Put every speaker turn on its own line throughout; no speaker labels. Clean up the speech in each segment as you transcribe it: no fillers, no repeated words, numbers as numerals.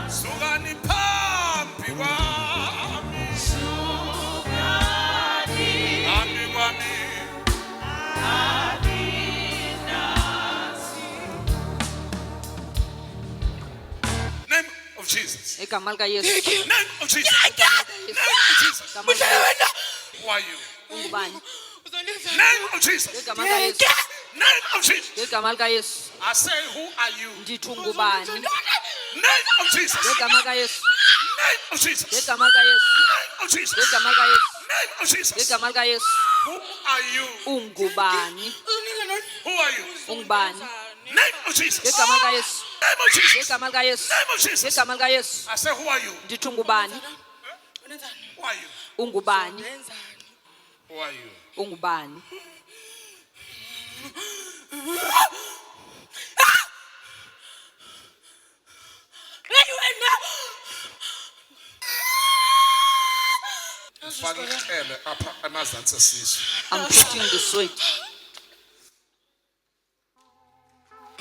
Sukani phambi kwami.
Sukani
Phambi kwami. Name of Jesus.
Igama lika Yesu.
Name of Jesus. Name of Jesus.
Igama lika Yesu.
Who are you?
Ungubani?
Name of Jesus.
Igama lika Yesu.
Name of Jesus.
Igama lika Yesu.
I say, who are you?
Ndithi ungubani?
Name of Jesus.
Igama lika Yesu.
Name of Jesus.
Igama lika Yesu.
Name of Jesus.
Igama lika Yesu.
Name of Jesus.
Igama lika Yesu.
Who are you?
Ungubani?
Who are you?
Ungubani?
Name of Jesus.
Igama lika Yesu.
Name of Jesus.
Igama lika Yesu.
Name of Jesus.
Igama lika Yesu.
I say, who are you?
Ndithi ungubani?
Who are you?
Ungubani?
Who are you?
Ungubani?
Faka icele apha emazantsi esisu.
I'm putting the sweat.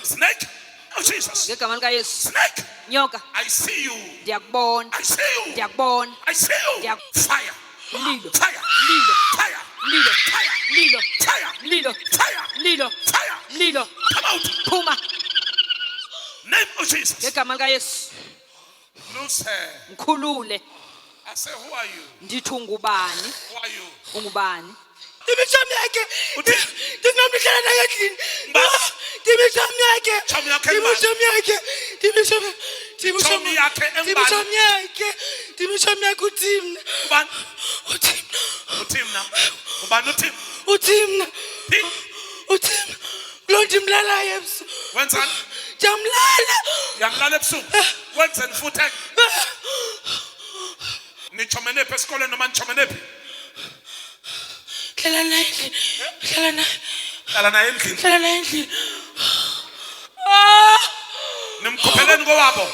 Snake of Jesus.
Igama lika Yesu.
Snake.
Nyoka.
I see you.
Ndiyakubona.
I see you.
Ndiyakubona.
I see you. Fire.
Mlilo.
Fire.
Mlilo.
Fire.
Mlilo.
Fire.
Mlilo.
Fire.
Mlilo.
Fire.
Mlilo.
Fire.
Mlilo.
Come out.
Phuma.
Name of Jesus.
Igama lika Yesu.
Loose her.
Mkhulule.
I say, who are you?
Ndithi ungubani?
Who are you?
Ungubani?
Timisham yake. Tingamdlala naye endlini. Timisham yake.
Chomi yakhe
Timisham yake. Timisham.
Chomi yakhe embali.
Timisham yake. Timisham yake uTimna.
Ubani?
uTimna.
Uthimna. Ubani uthim?
uTimna.
Phi?
uTimna. Lonti mlala yemsu.
Wenzani?
Jamlala.
Yamlala ebusuku. Wenzeni futhi? Nichomene phi esikoleni noma nichomene phi?
Hlala naye endlini. Hlala naye.
Hlala naye endlini.
Hlala naye endlini.
Nimkhupheleni kowabo.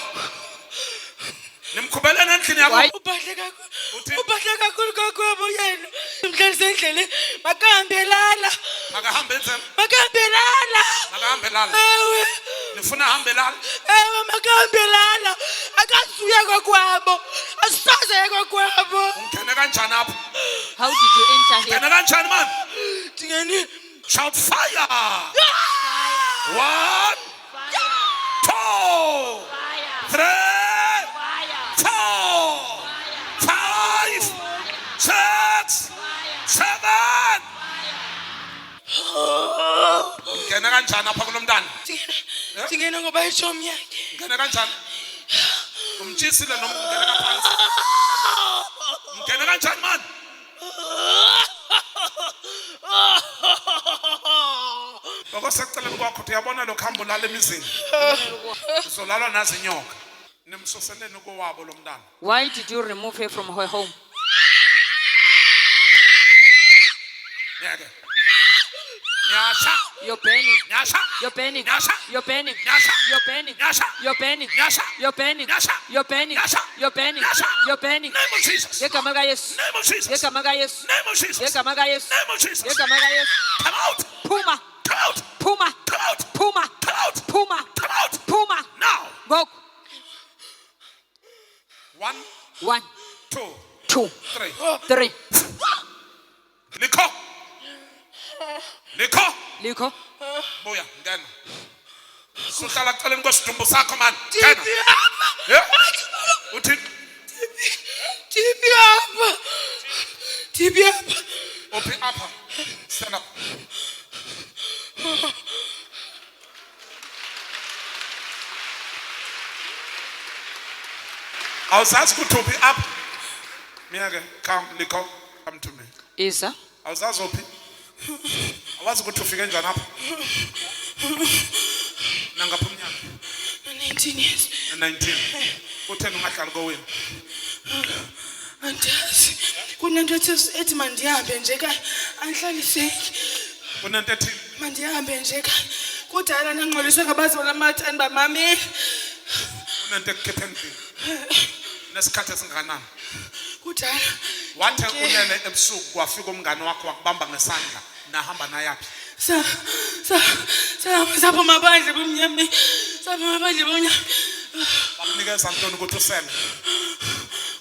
Nimkhupheleni endlini yakho.
Ubadle kakhulu.
Uthi?
Ubadle kakhulu kakhulu yena. Mhlalise endleleni. Makahambe lala.
Makahambe enzeni?
Makahambe lala.
Makahambe lala.
Ewe.
Nifuna ahambe lala.
Ewe makahambe lala. Akazuye kwakwabo. Asisaze kwakwabo.
Ungene kanjani apha?
How did you enter here?
Ungene kanjani man?
Dingeni.
Shout fire.
Fire.
1, 2, 3, 4, 5, 6, 7. Ungene kanjani apha kulomntana?
Dingena ngoba ishomi yakhe.
Ungene kanjani? Umtshisile noma ungene kaphansi? Ungene kanjani man? Ngokuseceleni kwakho uyabona lo khambo lala emizini. Uzolalwa nazi inyoka. Nimsuseleni kowabo lo mntana.
Why did you remove her from her home?
Ngeke. Nyasha.
You're burning.
Nyasha.
You're burning.
Nyasha.
You're burning.
Nyasha.
You're burning.
Nyasha.
You're burning.
Nyasha.
You're burning.
Nyasha.
You're burning.
Nyasha.
You're burning.
Nyasha.
You're burning.
Name of Jesus.
Igama lika Yesu.
Name of Jesus.
Igama lika Yesu.
Name of Jesus.
Igama lika Yesu.
Name of Jesus.
Igama lika Yesu.
Come out.
Phuma.
Come out.
Phuma.
Come out.
Phuma.
Come out.
Phuma.
Come out.
Phuma.
Now.
Ngoku.
1,
1,
2,
2,
3.
3.
Likho. Likho.
Likho.
Buya, ngena. Suhlala eceleni kwesidumbu sakho man. Ngena.
Tipi hapa.
Yeah. Uthi
Tipi hapa. Tipi hapa.
uphi apha. Stand up. Awuzazi ukuthi uphi apha. Miyake, come Likho, come to me.
Isa.
Awuzazi uphi? Awazi ukuthi ufike njani apha? Nangaphi umnyaka?
19 years.
19. Utheni ungahlali kowenu?
Andazi. Kunento ethi mandihambe nje ka anhlaliseki.
Kunento ethi
Mandihambe nje ka. Kudala nangxoliswe ngabazali amathani bamameli.
kunento ekukhephe endlini. Nesikhathi esingakanani?
Kudala.
Wathe ulele ebusuku kwafika umngane wakho wakubamba ngesandla nahamba nayaphi?
Saphuma mabandle bomnyama. Saphuma mabandle bomnyama.
Bakunike bakunikeza ntoni ukuthi usele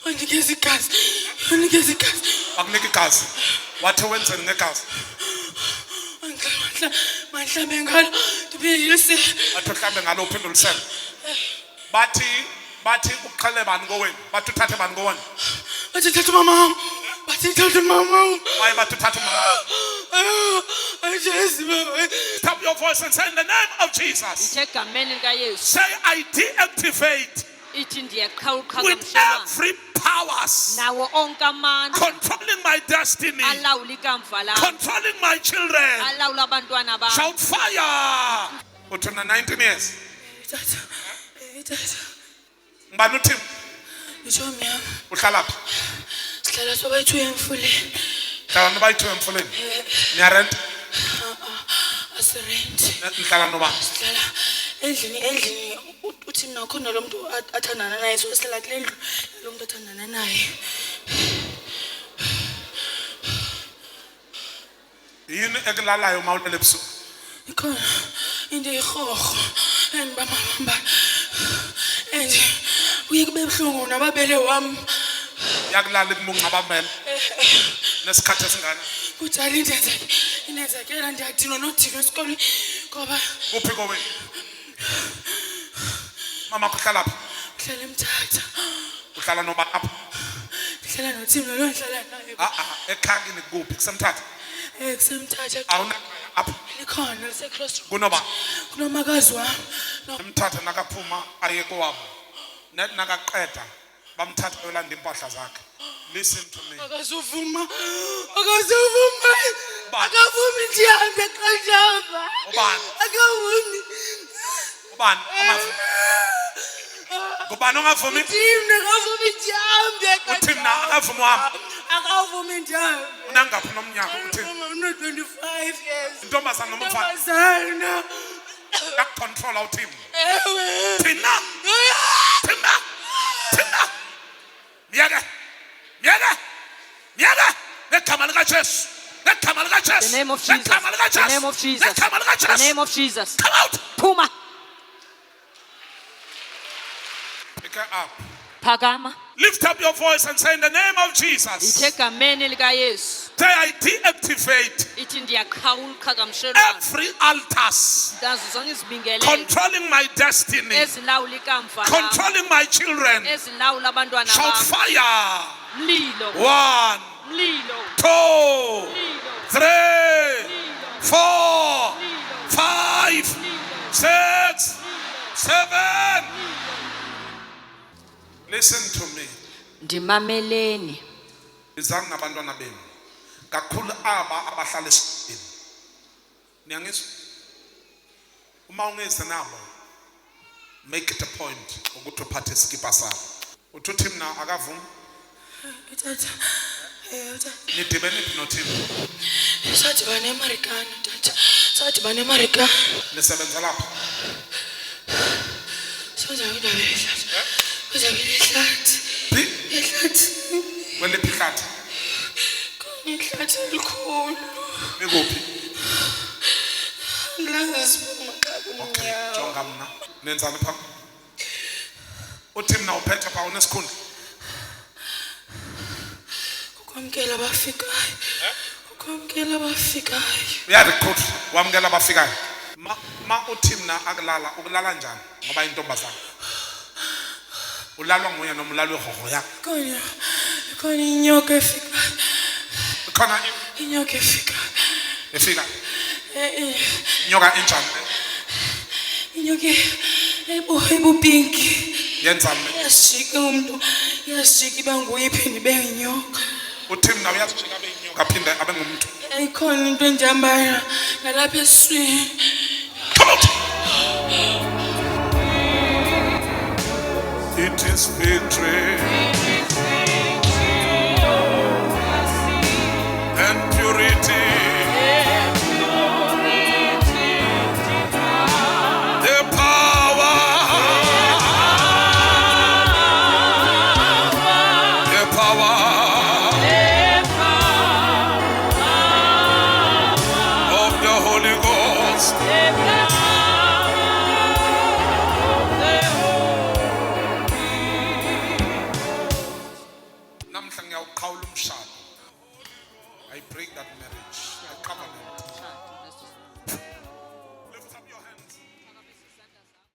Wanikeza igazi. Wanikeza igazi.
bakunika igazi wathi wenzeni ngegazi
Mhlawumbe ngalo ndiphilise.
wathi mhlambe ngalo uphinde ulisele bathi uqhele bani kowenu bathi uthathe bani kowenu
Bathi thatha mama. Bathi thatha mama.
waye bathi uthathe mama
Ayijezi baba.
Tap your voice and say in the name of Jesus.
Ithe egameni likaYesu.
Say I deactivate
Ithi ndiyaqhawuqha
with
kamshelwana.
every powers
Nawo onke amandla
controlling my destiny,
alawula ikamva lami.
controlling my children.
Alawula abantwana bami.
Shout fire. Uthina 19 years.
Tata. Tata.
Ngibani uThim?
Ishomi yami.
Uhlala phi?
Sihlala sobayithu emfuleni.
Hlala nobayithu emfuleni. Niya rent?
Asirent.
Nihlala nobani?
Sihlala endlini uthi mina khona lo muntu athandana naye so sihlala kule ndlu lo muntu athandana naye.
Yini ekulalayo mawulele ebusuku?
Ikhona into eyihoho engibamba uye kube buhlungu nababele wami.
Yakulala kumunqabamela. Nesikhathi esingana?
Kujala inenzekela ndiyadinwa nodinwa esikolweni ngoba
Kuphi kowenu? Mama kuhlala phi?
uhlala emthatha.
Uhlala nobani apha?
Ndihlala noThimo lo ndihlala naye.
Ekhangini kuphi kusemthatha?
Kusemthatha
Awuna apha
likhona lise-Cross Road.
kunobani?
Kunomakazi wami.
Emthatha nakaphuma aye kowabo. Net nakaqeda bamthatha uyolanda impahla zakhe. Listen to me.
Akazuvuma.
Bani?
Akavumi ndihambe eqadaba.
Ubani?
Akavumi.
Ubani ongavumi? Ngubani ongavumi?
Thina akavumi ndihambe eqadaba.
Uthina akavumi wami.
Akavumi ndihambe.
Unangaphi nomnyaka uthini?
I'm not 25 years.
Intombazana noma umfana?
Ntombazana.
Yakucontrola uThim.
Ewe.
Thina. Miyake. Negama likaJesu. Negama likaJesu.
The name of Jesus.
Negama likaJesu.
The name of Jesus.
Negama
The
likaJesu.
name of Jesus.
Come out.
Phuma.
Pick her up.
Phakama.
Lift up your voice and say in the name of Jesus.
Ithe egameni likaYesu.
Say I deactivate
Ithi ndiyaqhawuqha kamshelwana.
every altars
Ndazo zonke izibingelelo
controlling my destiny,
ezilawula ikamva lami.
controlling my children.
Ezilawula abantwana
Shout
bami.
fire.
Mlilo.
1,
Mlilo.
2,
Mlilo.
3,
Mlilo.
4,
Mlilo.
5,
Mlilo.
6, 7. Listen to me.
Ndimameleni.
Izangi nabantwana benu. Kakhulu aba abahlala esibhedlela. Niyangizwa? Uma ungeze nabo, make it a point ukuthi uphathe iskipa sabo. Uthi uThimna akavumi?
Tata. Tata.
Nidibene phi noThimna?
Sadibana eMarikana tata. Sadibana eMarikana.
Nisebenza lapha?
Sozakwenda ehlathi. Sozakwenda ehlathi.
Phi?
Ehlathi.
Kweliphi ihlathi?
Ehlathi elikhulu.
Nikuphi?
Ngilazi siphuma xa
Okay,
kumnyawo.
jonga mna. Nenzani pha? uThimna uphethe pha unesikhundla.
Ukwamkela abafikayo. Ukwamkela abafikayo.
Uyarecruit wamkela abafikayo. Ma uThimna akulala ukulala njani ngoba intombazana? Ulalwa nguye noma ulalwe hoho yakhe?
Khona inyoka efikayo.
Khona
Inyoka efikayo.
efika inyoka enjani?
Inyoka ebupinki.
Yenzani?
Yasijika umuntu. Yasijika iba nguye iphinde ibe inyoka.
uThimna uyazijika abe inyoka aphinde abe ngumuntu.
Ikhona into enjambaya nalapha esiswini.
Come out. It is victory and purity. The power. The power of the Holy Ghost. Ngiyawuqhawula umshado. I break that marriage. I covenant.